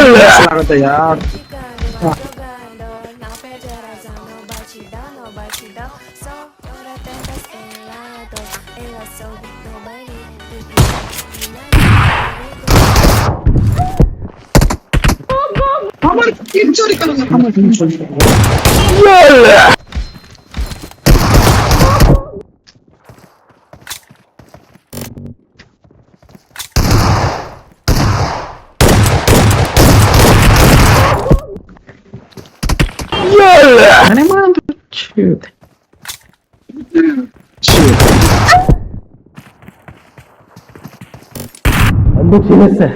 लागत है यार. আমার কিল চুরি করো না আমার কিল চুরি করো انا ما عنده شوت شوت عندك لسه